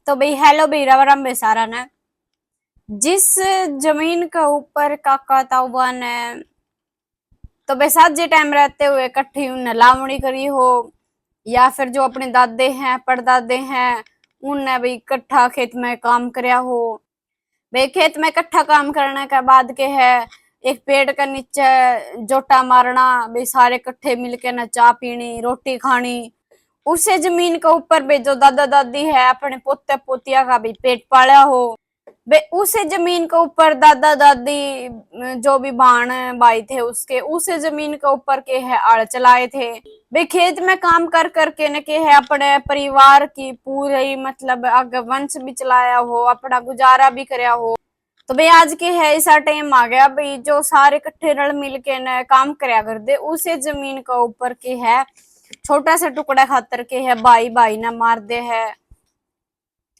तो भाई हेलो भाई राम बेसारा ने जिस जमीन के ऊपर काका ताऊबा ने तो बेसात जे टाइम रहते हुए इकट्ठी उनने लावणी करी हो, या फिर जो अपने दादे हैं परदादे हैं उनने भी इकट्ठा खेत में काम करया हो। भाई खेत में इकट्ठा काम करने के बाद के है एक पेड़ के नीचे जोटा मारना, भाई सारे इकट्ठे मिलके ना चाय पीनी रोटी खानी। उसे जमीन के ऊपर भी जो दादा दादी है अपने पोते पोतिया का भी पेट पाला हो, वे उसे जमीन के ऊपर दादा दादी जो भी बाण भाई थे उसके उसे जमीन के ऊपर के है आड़ चलाए थे। वे खेत में काम कर करके न के है अपने परिवार की पूरी मतलब आगे वंश भी चलाया हो, अपना गुजारा भी करया हो। तो भाई आज के है ऐसा टाइम आ गया भाई जो सारे इकट्ठे रल मिल के न काम करया कर दे उसे जमीन के ऊपर के है छोटा सा टुकड़ा खातर के है भाई भाई ना मार दे है,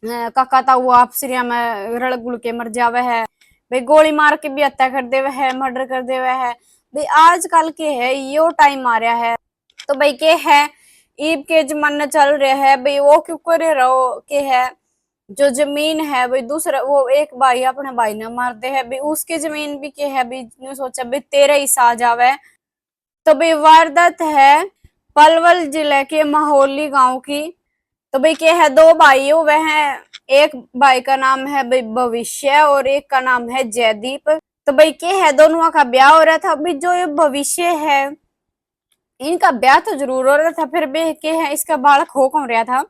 काका ताऊ आपसरिया में रड़ गुड़ के मर जावे है, भाई गोली मार के भी हत्या कर देवे है, मर्डर कर देवे है। भाई आजकल के है यो टाइम आ रहा है। तो भाई के है ईब के जमाना चल रहा है भाई वो क्यों करे रहो के है जो जमीन है भाई दूसरा वो एक भाई अपने भाई ने मारते है भाई उसकी जमीन भी के है भाई सोचा भाई तेरा ही सा जावे। तो भाई वारदात है पलवल जिले के माहौली गांव की। तो भाई क्या है दो भाई हो वह हैं, एक भाई का नाम है भाई भविष्य और एक का नाम है जयदीप। तो भाई क्या है दोनों का ब्याह हो रहा था। अभी जो ये भविष्य है इनका ब्याह तो जरूर हो रहा था, फिर भी के है इसका बालक हो कौन रहा था,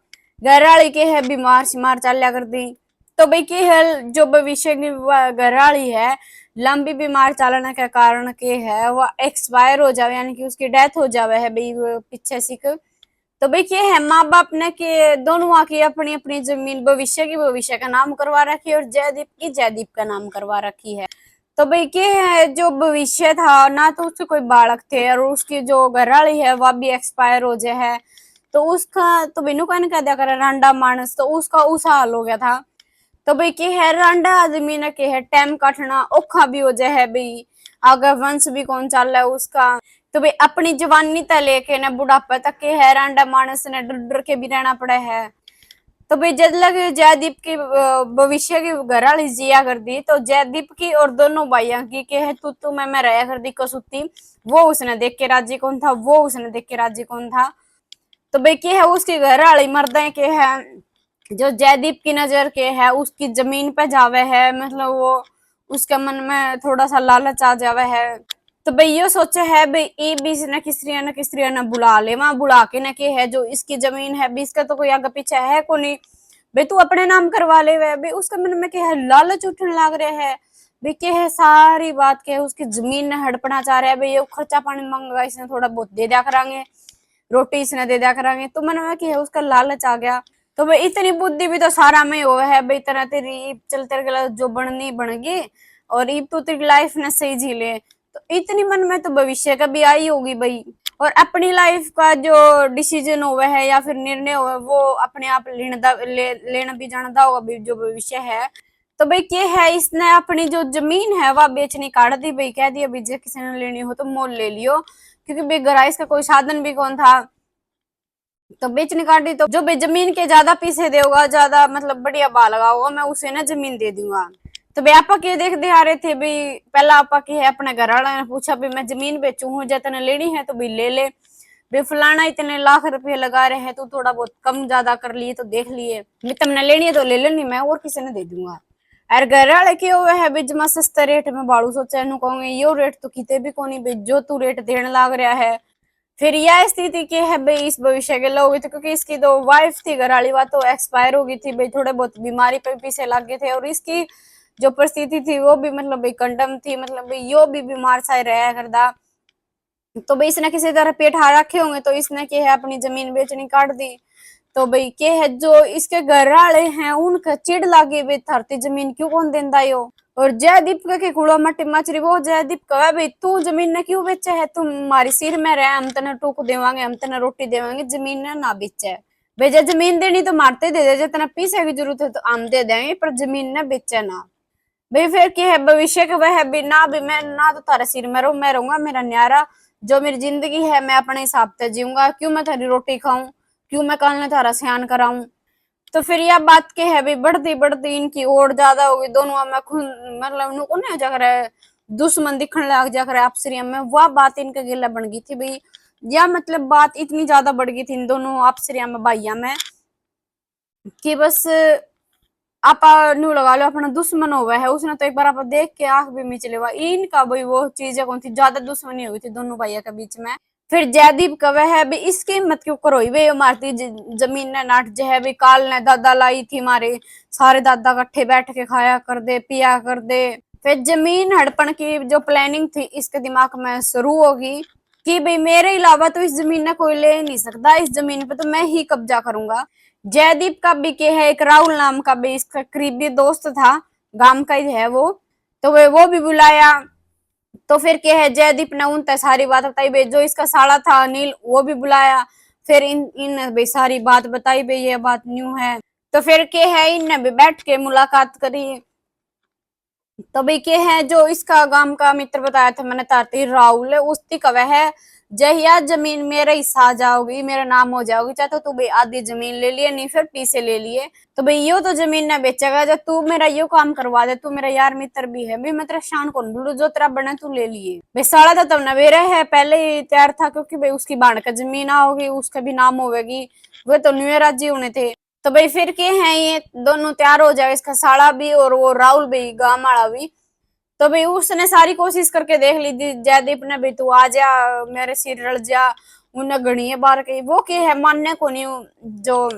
घरवाली के है बीमार शिमार चलिया कर दी। तो भाई की है जो भविष्य की घरवाली है लंबी बीमार चलने के कारण के है वह एक्सपायर हो जावे यानी कि उसकी डेथ हो जावे है भाई पीछे सीख। तो भाई क्या है माँ बाप ने के दोनों की अपनी अपनी जमीन भविष्य की भविष्य का नाम करवा रखी है और जयदीप की जयदीप का नाम करवा रखी है। तो भाई क्या है जो भविष्य था ना तो उसके कोई बालक थे और उसकी जो घरवाली है वह भी एक्सपायर हो जाए है। तो उसका तो बिनु कहने कह दिया करे रांडा मानस तो उसका उस हाल हो गया था। तो भाई के है रांडा आदमी ने के है टाइम काटना औखा भी हो जाए है भाई, आगे वंश भी कौन चल रहा है उसका। तो भाई अपनी जवानी तक लेके ना बुढ़ापे तक के है रांडा मानस ने डर डर के भी रहना पड़ा है। तो भाई जद लग जयदीप की भविष्य की घरवाली जिया कर दी तो जयदीप की और दोनों भाइयों की के है तू मैं रहा कर दी कसुती, वो उसने देख के राजी कौन था, वो उसने देख के राजी कौन था। तो भाई के है उसकी घरवाली मर्दे के है जो जयदीप की नजर के है उसकी जमीन पे जावे है, मतलब वो उसके मन में थोड़ा सा लालच आ जावे है। तो भाई ये सोचे है भाई ई बीस न किस्त्रिया न बुला ले वहां बुला के न के है जो इसकी जमीन है बीस का तो कोई आगे पीछे है को नहीं, भाई तू अपने नाम करवा ले वे भाई उसके मन में क्या है लालच उठने लग रहे है। भाई क्या है सारी बात क्या है उसकी जमीन ने हड़पना चाह रहा है भाई ये खर्चा पानी मांगेगा इसने थोड़ा बहुत दे दिया करांगे, रोटी इसने दे दिया करांगे, तो मन में क्या है उसका लालच आ गया। तो भाई इतनी बुद्धि भी तो सारा में हो है भाई तरह तेरी चलते गला जो बननी बनेगी और ईब तो तेरी लाइफ ने सही झीले। तो इतनी मन में तो भविष्य का भी आई होगी भाई, और अपनी लाइफ का जो डिसीजन हुआ है या फिर निर्णय हुआ है वो अपने आप लेना भी जानता होगा जो भविष्य है। तो भाई क्या है इसने अपनी जो जमीन है वह बेचनी काट दी भाई, कह दिया भाई जे किसी ने लेनी हो तो मोल ले लियो, क्योंकि भाई गराइस का कोई साधन भी कौन था। तो बेचने काटी तो जो भाई जमीन के ज्यादा पैसे देगा ज्यादा मतलब बढ़िया भाव लगाओगा मैं उसे ना जमीन दे दूंगा। तो भाई आपा के देख दे आ रहे थे भाई पहला आपा की है अपने घर वाला ने पूछा भाई मैं जमीन बेचू हूँ जितने लेनी है तो भाई ले ले, भाई फलाना इतने लाख रुपए लगा रहे हैं तो थोड़ा बहुत कम ज्यादा कर लिए तो देख लिए, भाई तुमने लेनी है तो ले लेनी मैं और किसी ने दे दूंगा। अरे घर वाले की हुए है भाई जमा सस्ता रेट में बाड़ू सोचा कहूंगे यो रेट तो किते भी कोनी भाई जो तू रेट देने लाग रहा है। फिर यह स्थिति की है भाई इस भविष्य के लोग तो क्योंकि इसकी तो वाइफ थी घरवाली वह तो एक्सपायर हो गई थी भाई, थोड़े बहुत बीमारी पे पीछे लग गए थे और इसकी जो परिस्थिति थी वो भी मतलब भाई कंडम थी, मतलब भाई यो भी बीमार सा रहा करदा। तो भाई इसने किसी तरह पेट हार रखे होंगे तो इसने क्या है अपनी जमीन बेचनी काट दी। तो भाई क्या है जो इसके घर वाले हैं उनका चिड़ लागे भाई धरती जमीन क्यों कौन देंदा यो, और जयदीप के कूड़ा मट्टी मचरी वो जयदीप कहे भाई तू जमीन ने क्यों बेचे है, तुम हमारी सिर में रहे हम तेने टूक देवांगे हम तेने रोटी देवांगे जमीन ने ना बेचे। भाई जब जमीन देनी तो मारते दे दे जितना पैसे की जरूरत है तो हम दे देंगे पर जमीन ने बेचे ना। भाई फिर क्या है भविष्य का वह है भी ना भी मैं ना तो तारा सिर में रहूं मैं रहूंगा मेरा न्यारा जो मेरी जिंदगी है मैं अपने हिसाब से जीऊंगा, क्यों मैं थारी रोटी खाऊं, क्यों मैं कल ने थारा स्यान कराऊं। तो फिर यह बात के है भाई बढ़ती बढ़ती इनकी और ज्यादा होगी, दोनों में खून मतलब उनको ना जाकर दुश्मन दिखने लग जाकर आपसी में, वह बात इनके गिला बन गई थी भाई। या मतलब बात इतनी ज्यादा बढ़ गई थी इन दोनों आपसी में भाइया में कि बस आप न्यू लगा लो अपना दुश्मन हुआ है उसने तो एक बार आप देख के आंख भी मिच लेवा। इनका भाई वो चीज कौन थी, ज्यादा दुश्मनी हुई थी दोनों भाइयों के बीच में। फिर जयदीप का वह है भी इसकी हिम्मत क्यों करो वे मारती जमीन ने नाट जो है भी काल ने दादा लाई थी मारे सारे दादा इकट्ठे बैठ के खाया कर दे पिया कर दे। फिर जमीन हड़पन की जो प्लानिंग थी इसके दिमाग में शुरू होगी कि भाई मेरे अलावा तो इस जमीन ने कोई ले नहीं सकता, इस जमीन पे तो मैं ही कब्जा करूंगा। जयदीप का भी के है एक राहुल नाम का भी इसका करीबी दोस्त था, गांव का ही है वो, तो वो भी बुलाया। तो फिर क्या है जयदीप ने उन तक सारी बात बताई भाई, जो इसका साला था अनिल वो भी बुलाया। फिर इन इन भाई सारी बात बताई भाई ये बात न्यू है। तो फिर क्या है इनने भी बैठ के मुलाकात करी। तो भाई क्या है जो इसका गांव का मित्र बताया था मैंने तारती राहुल उसकी का वह है जहिया जमीन मेरे हिस्सा आ जाओगी मेरा नाम हो जाओगी चाहे तो तू भाई आधी जमीन ले लिए नहीं फिर पीछे ले लिए, तो भाई यो तो जमीन ना बेचेगा जब तू मेरा यो काम करवा दे, तू मेरा यार मित्र भी है भाई मैं तेरा शान कौन बोलू जो तेरा बने तू ले लिए। भाई साला तो तब नवेरा है पहले ही तैयार था क्योंकि भाई उसकी बाण का जमीन आओगी उसका भी नाम होगी, वे तो न्यू राजी होने थे। तो भाई फिर के हैं ये दोनों तैयार हो जाए इसका साला भी और वो राहुल भी गांव वाला भी। तो भाई उसने सारी कोशिश करके देख ली थी जयदीप ने भी तू आ जा मेरे सिर रल जा, उन्हें गणिये बार कही वो के है मानने को नहीं, जो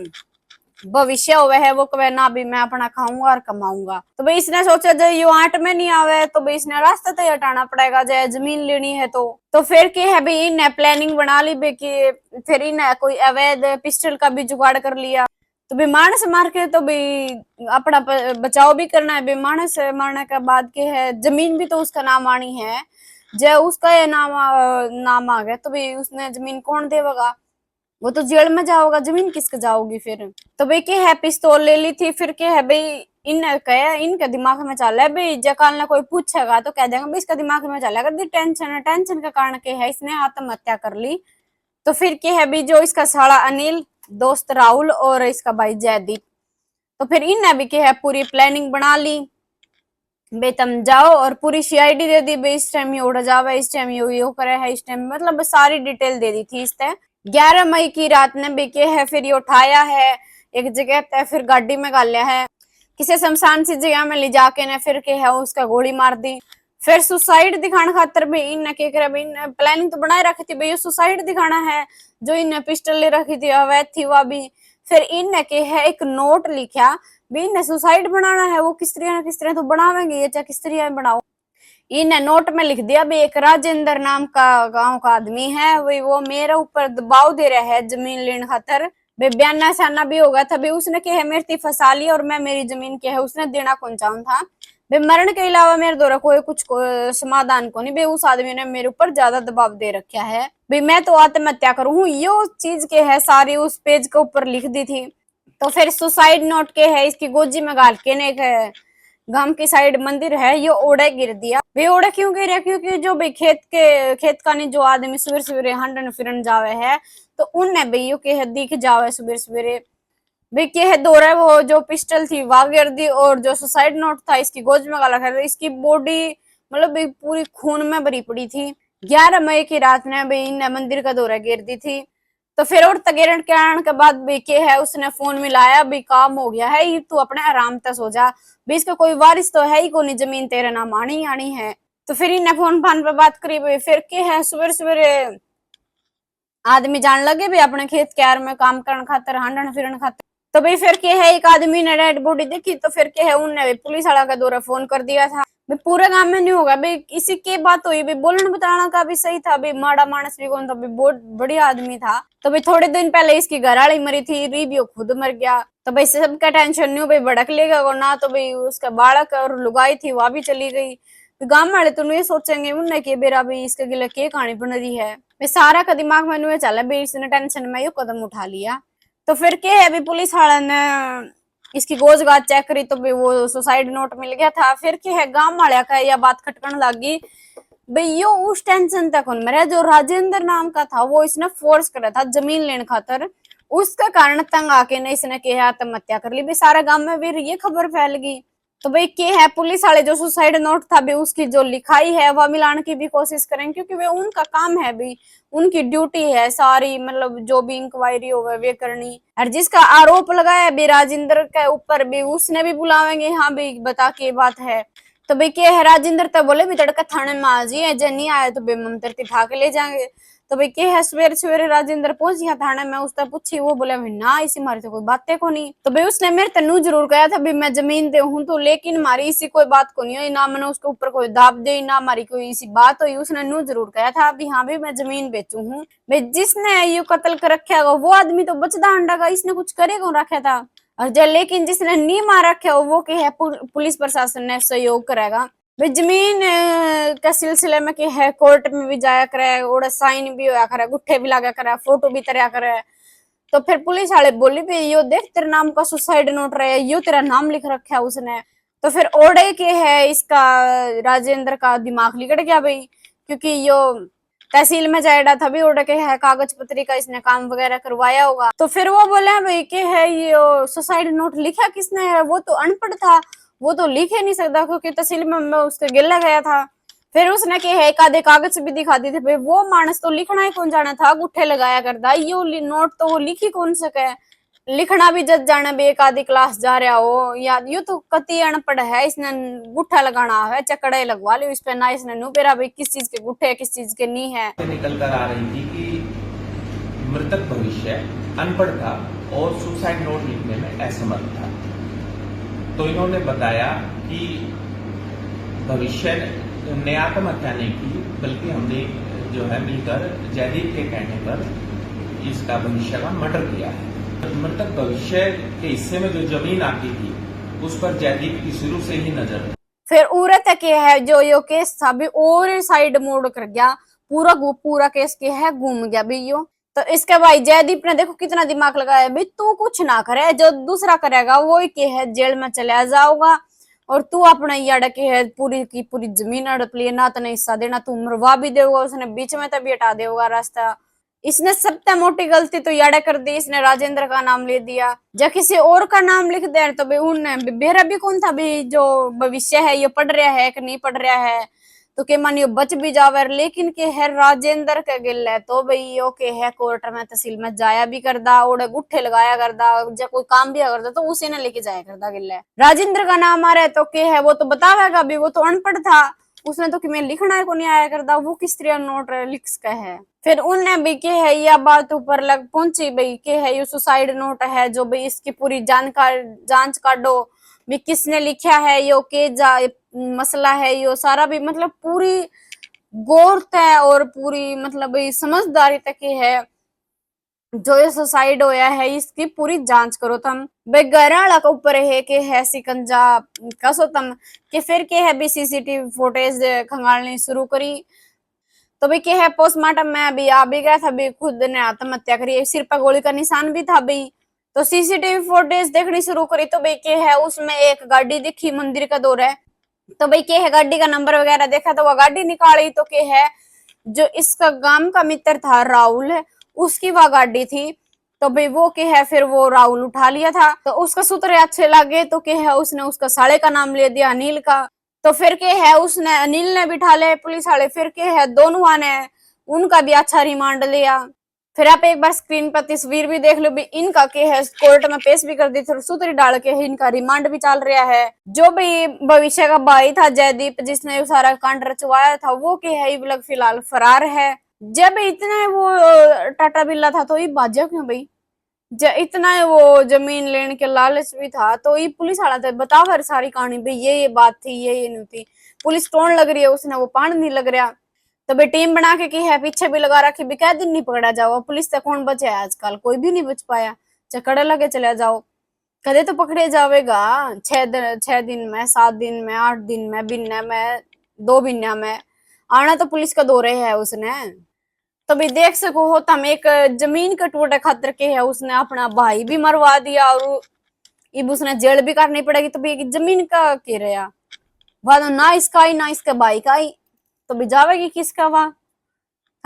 भविष्य हुआ है वो कहे ना भी मैं अपना खाऊंगा और कमाऊंगा। तो भाई इसने सोचा जो यो आठ में नहीं आवे तो भाई इसने रास्ता तो हटाना पड़ेगा जय जमीन लेनी है। तो फिर के है भाई इन्हें प्लानिंग बना ली भाई कि फिर इन्हें कोई अवैध पिस्टल का भी जुगाड़ कर लिया। तो भी मानस मार के तो भी अपना बचाव भी करना है भी, मानस मारने के बाद के है जमीन भी तो उसका नाम आनी है, जब उसका ये नाम आ गया तो भी उसने जमीन कौन देगा, वो तो जेल में जाओगा जमीन किसके जाओगी फिर। तो भाई के है पिस्तौल ले ली थी। फिर के है भाई इन कहे इनके दिमाग में चल है भाई जकाल ना कोई पूछेगा तो कह देगा भाई इसका दिमाग में चला कर दी टेंशन है, टेंशन के कारण के है इसने आत्महत्या कर ली। तो फिर के है भी जो इसका साला अनिल दोस्त राहुल और इसका भाई जयदीप, तो फिर इनने भी क्या है पूरी प्लानिंग बना ली बे तुम जाओ और पूरी सीआईडी दे दी बे इस टाइम ये उड़ जावे इस टाइम ये करे है इस टाइम मतलब सारी डिटेल दे दी थी इस तरह। 11 मई की रात ने भी के है फिर ये उठाया है एक जगह तय फिर गाड़ी में गालिया है किसी शमशान सी जगह में ले जाके ने फिर के है उसका गोली मार दी। फिर सुसाइड दिखाने खातर भी इन क्या करे भाई प्लानिंग तो बनाए रखी थी भाई सुसाइड दिखाना है, जो इन पिस्टल ले रखी थी अवैध थी वह भी। फिर इन के है एक नोट लिखा भी इन्हें सुसाइड बनाना है वो किस तरह तो बनावेंगे ये चाहे किस तरह बनाओ। इन नोट में लिख दिया भी एक राजेंद्र नाम का गांव का आदमी है वही वो मेरे ऊपर दबाव दे रहा है जमीन लेने खातर, बयाना शाना भी होगा तभी उसने क्या है मेरी फंसा लिया और मैं मेरी जमीन क्या है उसने देना कौन चाहूं था बे मरण के अलावा मेरे द्वारा कुछ समाधान को नहीं बे उस आदमी ने मेरे ऊपर ज्यादा दबाव दे रखा है भाई मैं तो आत्महत्या करूं यो चीज के है सारी उस पेज के ऊपर लिख दी थी। तो फिर सुसाइड नोट के है इसकी गोजी में गाल के ने एक गांव की साइड मंदिर है ये ओढ़े गिर दिया। वे ओढ़े क्यों गिरा क्योंकि जो भाई खेत का नहीं जो आदमी सवेरे सवेरे हंडन फिरन जावे है तो उनने भाई यो के दिख जावे सवेरे सवेरे भाई के है दौरा वो जो पिस्टल थी वह गिर दी और जो सुसाइड नोट था इसकी गोज में गाला कर इसकी बॉडी मतलब पूरी खून में भरी पड़ी थी। 11 मई की रात ने भाई इन मंदिर का दौरा गिर दी थी। तो फिर और तगेरण के आने के बाद भी के है उसने फोन मिलाया भी काम हो गया है ये तू अपने आराम तक सो जा भी इसका कोई वारिस तो है ही को नहीं जमीन तेरे नाम आनी आनी है। तो फिर इन्हें फोन फान पे बात करी भाई फिर के है सवेरे सवेरे आदमी जान लगे भी अपने खेत के यार में काम करने खातर हंडन फिरन खातर। तो भाई फिर के है एक आदमी ने डेड बॉडी देखी तो फिर के है उनने पुलिस वाला का दौरा फोन कर दिया था भाई पूरे गांव में नहीं होगा भाई इसी की बात हुई भाई बोलने बताना का भी सही था भाई माड़ा मानस भी कौन था भाई बहुत बढ़िया आदमी था। तो भाई थोड़े दिन पहले इसकी घरवाली मरी थी रिबियो खुद मर गया तो भाई सबका टेंशन नहीं हो भाई भड़क लेगा वो ना तो भाई उसका बालक और लुगाई थी वह भी चली गई। गांव वाले तो ये सोचेंगे उनने कि बेरा भाई इसके गिले के कहानी बन रही है भाई सारा का दिमाग में नुए चला भाई इसने टेंशन में ये कदम उठा लिया। तो फिर क्या है अभी पुलिस वाला ने इसकी गोज गाज चेक करी तो वो सुसाइड नोट मिल गया था। फिर क्या है गांव वाले का यह बात खटकन लगी भाई यो उस टेंशन तक उन मेरा जो राजेंद्र नाम का था वो इसने फोर्स करा था जमीन लेने खातर उसका कारण तंग आके ने इसने किया आत्महत्या कर ली। भी सारे गांव में भी ये खबर फैल गई। तो भाई के है पुलिस वाले जो सुसाइड नोट था भी उसकी जो लिखाई है वह मिलाने की भी कोशिश करें, क्योंकि वे उनका काम है भी, उनकी ड्यूटी है सारी, मतलब जो भी इंक्वायरी हो वे करनी। और जिसका आरोप लगाया भी राजेंद्र के ऊपर भी उसने भी बुलावेंगे, हाँ भी बता के बात है। तो भाई क्या है राजेंद्र तो बोले भी तड़का थाने में आ जाइए, जब नहीं आए तो बेमंतर उठा के ले जाएंगे। तो भाई क्या है सवेरे सवेरे राजेंद्र पहुंच गया थाने में, उससे पूछी, वो बोले ना इसी मारी तो कोई बातें को नहीं। तो भाई उसने मेरे तनु जरूर कहा था भी मैं जमीन दे हूं तो, लेकिन मारी इसी कोई बात को नहीं हुई, ना मैंने उसके ऊपर कोई दाब दे, ना हमारी कोई इसी बात हुई। उसने नू जरूर कहा था भी हाँ भी मैं जमीन बेचू हूँ। भाई जिसने ये कत्ल कर रखा है वो आदमी तो बचदा अंडा का, इसने कुछ करे क्यों रखा था। और जो लेकिन जिसने नहीं मार रखा है वो क्या है पुलिस प्रशासन ने सहयोग करेगा। भाई जमीन के सिलसिले में क्या है कोर्ट में भी जाया करे और साइन भी होया करे, गुट्ठे भी लगा करे, फोटो भी तरया करे। तो फिर पुलिस वाले बोली भी यो देख तेरे नाम का सुसाइड नोट रहे, यो तेरा नाम लिख रखा है उसने। तो फिर ओडे के है इसका राजेंद्र का दिमाग लिकड़ गया भाई, क्योंकि यो तहसील में जाएगा था भी ओडे के है कागज पत्री का इसने काम वगैरह करवाया होगा। तो फिर वो बोले भाई के है ये सुसाइड नोट लिखा किसने है, वो तो अनपढ़ था, वो तो लिख ही नहीं सकता, क्योंकि तहसील में मैं उसके गिल्ला गया था। फिर उसने के है एक आधे कागज भी दिखा दी थे भाई, वो मानस तो लिखना ही कौन जाना था, गुट्ठे लगाया करता, यो नोट तो वो लिख ही कौन सके, लिखना भी जज जाने भी एक आधी क्लास जा रहा हो, या यू तो कति अनपढ़ है, इसने गुट्ठा लगाना है चकड़े लगवा लियो इस पे, ना इसने नु पेरा भाई किस चीज के गुट्ठे किस चीज के नहीं है। निकल कर आ रही थी कि मृतक भविष्य अनपढ़ था और सुसाइड नोट लिखने में असमर्थ था। तो इन्होंने बताया कि भविष्य ने आत्महत्या नहीं की, बल्कि हमने जो है मिलकर जयदीप के कहने पर इसका भविष्य का मर्डर किया है। मृतक भविष्य के हिस्से में जो जमीन आती थी उस पर जयदीप की शुरू से ही नजर थी। फिर उरे तक है जो यो केस था भी और साइड मोड़ कर गया, पूरा केस के है घूम गया भी यो। तो इसके भाई जयदीप ने देखो कितना दिमाग लगाया भाई, तू कुछ ना करे, जो दूसरा करेगा वो के है जेल में चला जाओगा, और तू अपने यार के है पूरी की पूरी जमीन हड़प लिए, ना तो हिस्सा देना, तू मरवा भी देगा, उसने बीच में तभी हटा देगा रास्ता। इसने सबसे मोटी गलती तो याडा कर दी, इसने राजेंद्र का नाम ले दिया, जब किसी और का नाम लिख दे तो भाई उनने बेरा भी कौन था भी, जो भविष्य है ये पढ़ रहा है कि नहीं पढ़ रहा है, तो के मान यो बच भी जावे, लेकिन के है राजेंद्र के गिल है तो भाई यो के है कोर्ट में तहसील में जाया भी करदा, ओडे गुट्ठे लगाया करदा, जब कोई काम भी करदा तो उसी ने लेके जाया करदा गिल है। राजेंद्र का नाम आ रहा है तो के है वो तो बतावेगा भी, वो तो अनपढ़ था, उसने तो कि मैं लिखना है को नहीं आया करता, वो किस तरह नोट लिख सका है। फिर उनने भी के है यह बात ऊपर लग पहुंची भाई के है ये सुसाइड नोट है, जो भाई इसकी पूरी जांच काटो भी, किसने लिखा है यो के मसला है, यो सारा भी मतलब पूरी गौर है और पूरी मतलब भाई समझदारी तक है, जो ये सुसाइड होया है इसकी पूरी जांच करो तम। भाई घराला के ऊपर है के है सिकंजा कसो तम, के फिर के है भी सीसीटीवी फुटेज खंगालनी शुरू करी। तो भाई के है पोस्टमार्टम में अभी आ भी गया था, भी खुद ने आत्महत्या करी, सिर पर गोली का निशान भी था भाई। तो सीसीटीवी फुटेज देखनी शुरू करी तो भाई के है उसमें एक गाड़ी दिखी मंदिर का दौर है, तो भाई के है गाड़ी का नंबर वगैरह देखा तो वह गाड़ी निकाली, तो के है जो इसका गांव का मित्र था राहुल है उसकी वह गाड़ी थी, तो भाई वो के है फिर वो राहुल उठा लिया था, तो उसका सूत्र अच्छे लगे तो के है उसने उसका साले का नाम ले दिया अनिल का, तो फिर के है उसने अनिल ने बिठा ले पुलिस वाले, फिर के है दोनों ने उनका भी अच्छा रिमांड लिया। फिर आप एक बार स्क्रीन पर तस्वीर भी देख लो भी, इनका के है कोर्ट में पेश भी कर दी थी, सूत्र डाल के इनका रिमांड भी चल रहा है। जो भी भविष्य का भाई था जयदीप जिसने सारा कांड रचवाया था, वो के है फिलहाल फरार है। जब इतना वो टाटा बिल्ला था तो ये बाजा क्यों भाई, इतना वो जमीन लेने के लालच भी था, तो ये पुलिस वाला तो बताओ सारी कहानी भाई, ये बात थी ये नहीं थी, पुलिस टोन लग रही है उसने वो पान नहीं लग रहा। तो भाई टीम बना के की है पीछे भी लगा रखी भी, क्या दिन नहीं पकड़ा जाओ, पुलिस से कौन बचे है आजकल, कोई भी नहीं बच पाया, चकड़े लगे चले जाओ, कदे तो पकड़े जावेगा 6 दिन में 7 दिन में 8 दिन में बिन्ने में 2 महीना में आना तो पुलिस का दौरे है उसने। तो भी देख सको हो तुम एक जमीन के टूटे खातर के है उसने अपना भाई भी मरवा दिया, और अब उसने जेल भी करनी पड़ेगी, तो भी जमीन का के रहा वादा ना इसका ही ना इसके भाई का ही, तो भी जावेगी किसका वहां,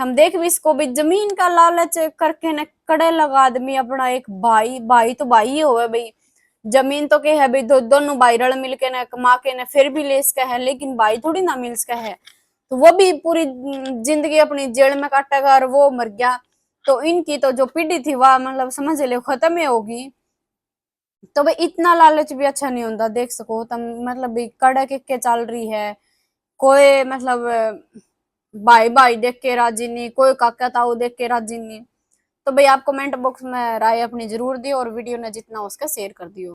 हम देख भी इसको भी जमीन का लालच करके न कड़े लगा आदमी अपना एक भाई तो भाई ही होवे भाई, जमीन तो के है भाई, दोनों भाई रल मिलके न कमा के न फिर भी ले इसका है, लेकिन भाई थोड़ी ना मिल इसका है। तो वो भी पूरी जिंदगी अपनी जेल में काटेगा और वो मर गया, तो इनकी तो जो पीढ़ी थी वह मतलब समझ ले खत्म ही होगी। तो भाई इतना लालच भी अच्छा नहीं होता, देख सको तुम मतलब भी कड़क के चल रही है, कोई मतलब भाई भाई देख के राजी नहीं, कोई काका ताऊ देख के राजी नहीं। तो भाई आप कमेंट बॉक्स में राय अपनी जरूर दियो और वीडियो ने जितना हो उसका शेयर कर दियो।